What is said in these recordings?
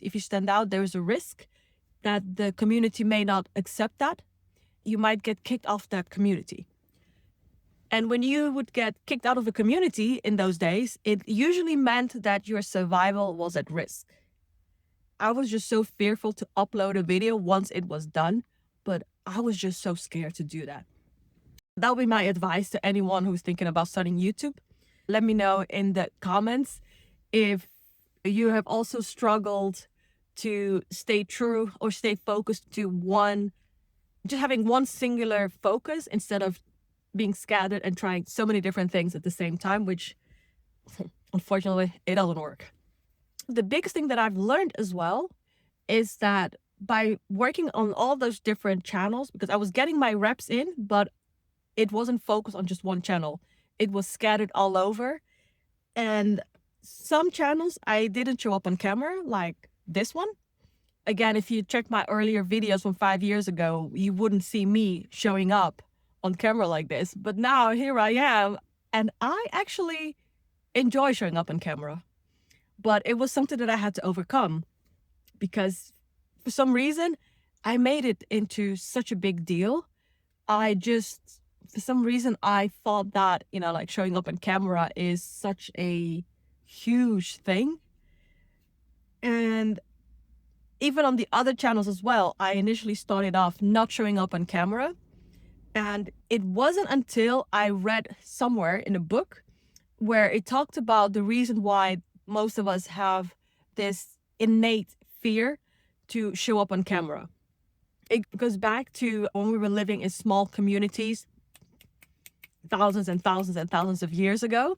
If you stand out, there is a risk that the community may not accept that. You might get kicked off that community. And when you would get kicked out of a community in those days, it usually meant that your survival was at risk. I was just so fearful to upload a video once it was done, but I was just so scared to do that. That would be my advice to anyone who's thinking about starting YouTube. Let me know in the comments if you have also struggled to stay true or stay focused to just having one singular focus instead of being scattered and trying so many different things at the same time, which unfortunately it doesn't work. The biggest thing that I've learned as well is that by working on all those different channels, because I was getting my reps in, but it wasn't focused on just one channel. It was scattered all over. And some channels I didn't show up on camera, like this one. Again, if you check my earlier videos from 5 years ago, you wouldn't see me showing up on camera like this. But now here I am, and I actually enjoy showing up on camera. But it was something that I had to overcome because for some reason, I made it into such a big deal. For some reason, I thought that, like showing up on camera is such a huge thing. And even on the other channels as well, I initially started off not showing up on camera. And it wasn't until I read somewhere in a book where it talked about the reason why most of us have this innate fear to show up on camera. It goes back to when we were living in small communities thousands and thousands and thousands of years ago,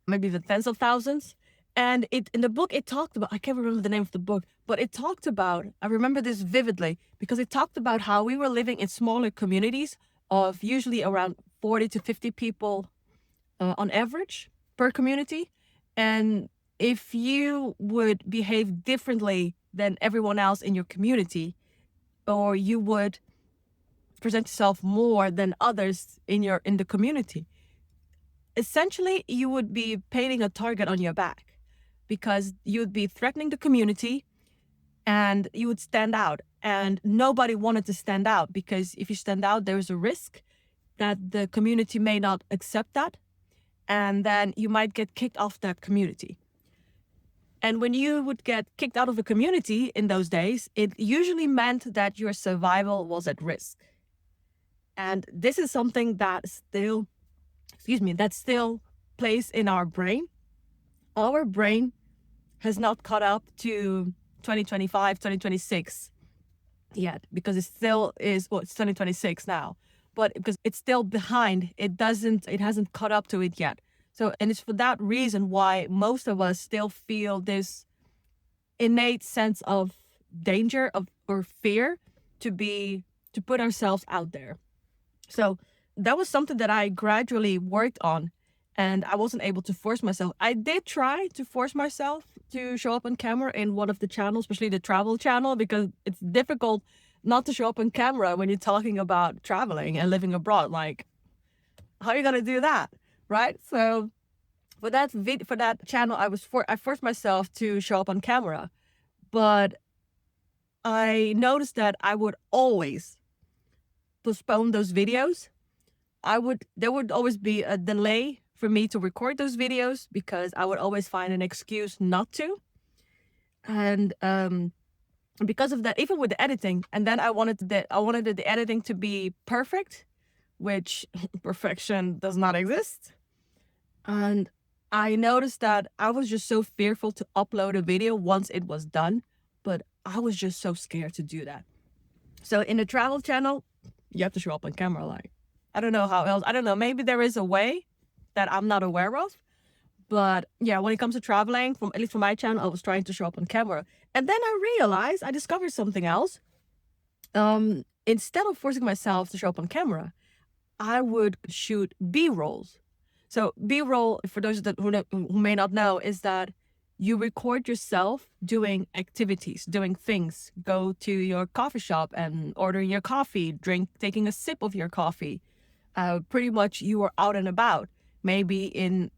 maybe even tens of thousands. And in the book, it talked about, I can't remember the name of the book, but it talked about, I remember this vividly, because it talked about how we were living in smaller communities of usually around 40 to 50 people on average per community. And if you would behave differently than everyone else in your community, or you would present yourself more than others in the community, essentially you would be painting a target on your back because you would be threatening the community and you would stand out. And nobody wanted to stand out because if you stand out, there's a risk that the community may not accept that. And then you might get kicked off that community. And when you would get kicked out of a community in those days, it usually meant that your survival was at risk. And this is something that still plays in our brain. Our brain has not caught up to 2025, 2026 yet, because it still is, it's 2026 now, but because it's still behind, it hasn't caught up to it yet. So, and it's for that reason why most of us still feel this innate sense of danger or fear to put ourselves out there. So that was something that I gradually worked on, and I wasn't able to force myself. I did try to force myself to show up on camera in one of the channels, especially the travel channel, because it's difficult not to show up on camera when you're talking about traveling and living abroad. Like, how are you going to do that? Right? So for that channel, I forced myself to show up on camera, but I noticed that I would always postpone those videos. There would always be a delay for me to record those videos because I would always find an excuse not to. And because of that, even with the editing, and then I wanted the editing to be perfect, which perfection does not exist. And I noticed that I was just so fearful to upload a video once it was done, but I was just so scared to do that. So in the travel channel, you have to show up on camera. Like, I don't know how else. I don't know. Maybe there is a way that I'm not aware of. But yeah, when it comes to traveling, at least for my channel, I was trying to show up on camera. And then I discovered something else. Instead of forcing myself to show up on camera, I would shoot B-rolls. So B-roll, for those who may not know, is that you record yourself doing activities, doing things. Go to your coffee shop and ordering your coffee, taking a sip of your coffee. Pretty much you are out and about. maybe in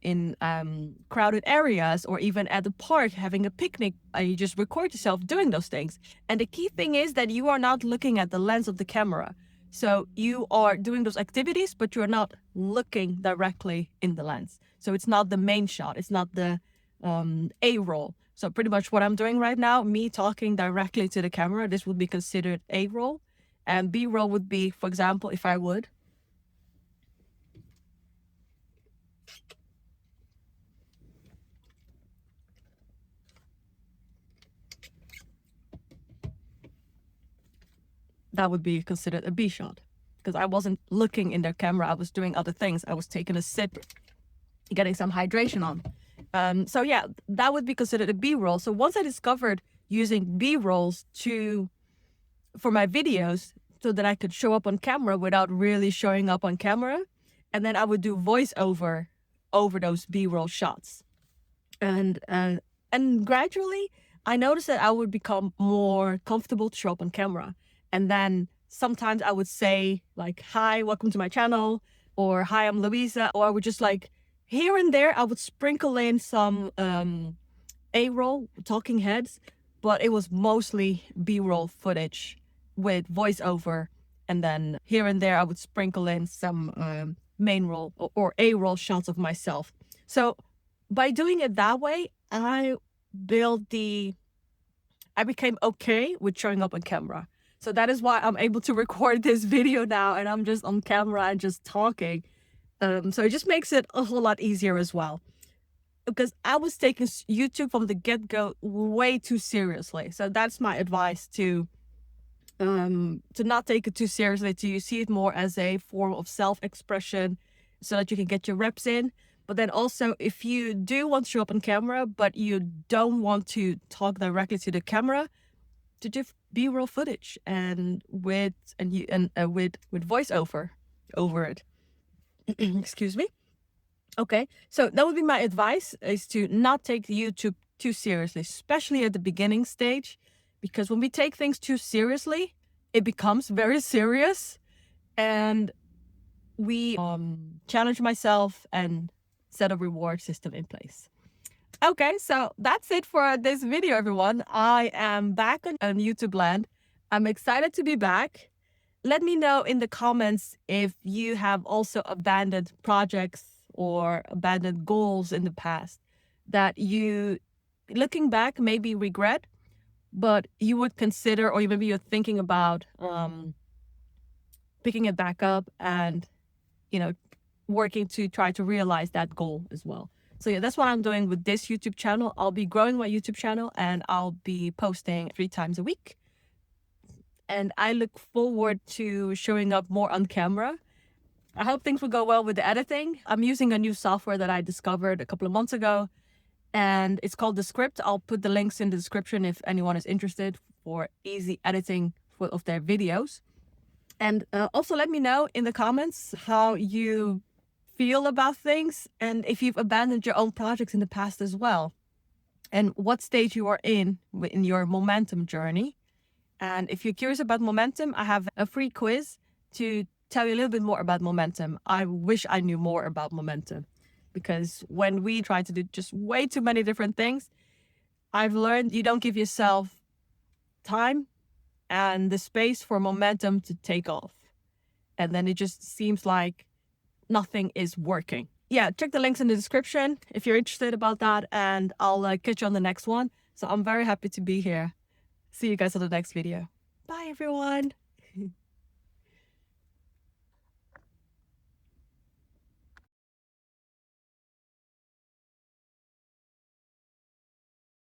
crowded areas, or even at the park having a picnic. You just record yourself doing those things. And the key thing is that you are not looking at the lens of the camera. So you are doing those activities, but you're not looking directly in the lens. So it's not the main shot. It's not the A roll. So pretty much what I'm doing right now, me talking directly to the camera, this would be considered A roll. And B roll would be, for example, if I would. That would be considered a B shot, because I wasn't looking in their camera. I was doing other things. I was taking a sip, getting some hydration on. So yeah, that would be considered a B roll. So once I discovered using B rolls for my videos, so that I could show up on camera without really showing up on camera, and then I would do voiceover over those B roll shots, and gradually I noticed that I would become more comfortable to show up on camera. And then sometimes I would say like, "Hi, welcome to my channel," or "Hi, I'm Luisa," or I would just like, here and there, I would sprinkle in some A-roll talking heads, but it was mostly B-roll footage with voiceover. And then here and there, I would sprinkle in some main roll or A-roll shots of myself. So by doing it that way, I became okay with showing up on camera. So that is why I'm able to record this video now, and I'm just on camera and just talking. So it just makes it a whole lot easier as well. Because I was taking YouTube from the get-go way too seriously. So that's my advice, to not take it too seriously, to see it more as a form of self-expression so that you can get your reps in. But then also, if you do want to show up on camera, but you don't want to talk directly to the camera, to do B-roll footage and with voiceover over it. Excuse me. Okay, so that would be my advice, is to not take YouTube too seriously, especially at the beginning stage, because when we take things too seriously, it becomes very serious, and we challenge myself and set a reward system in place. Okay, so that's it for this video, everyone. I am back on YouTube land. I'm excited to be back. Let me know in the comments if you have also abandoned projects or abandoned goals in the past that you, looking back, maybe regret, but you would consider, or maybe you're thinking about picking it back up and, working to try to realize that goal as well. So yeah, that's what I'm doing with this YouTube channel. I'll be growing my YouTube channel, and I'll be posting 3 times a week. And I look forward to showing up more on camera. I hope things will go well with the editing. I'm using a new software that I discovered a couple of months ago, and it's called The Script. I'll put the links in the description if anyone is interested for easy editing of their videos. And also let me know in the comments how you feel about things, and if you've abandoned your own projects in the past as well, and what stage you are in your momentum journey. And if you're curious about momentum, I have a free quiz to tell you a little bit more about momentum. I wish I knew more about momentum, because when we try to do just way too many different things, I've learned you don't give yourself time and the space for momentum to take off. And then it just seems like nothing is working. Yeah, check the links in the description if you're interested about that, and I'll catch you on the next one. So I'm very happy to be here. See you guys on the next video. Bye, everyone.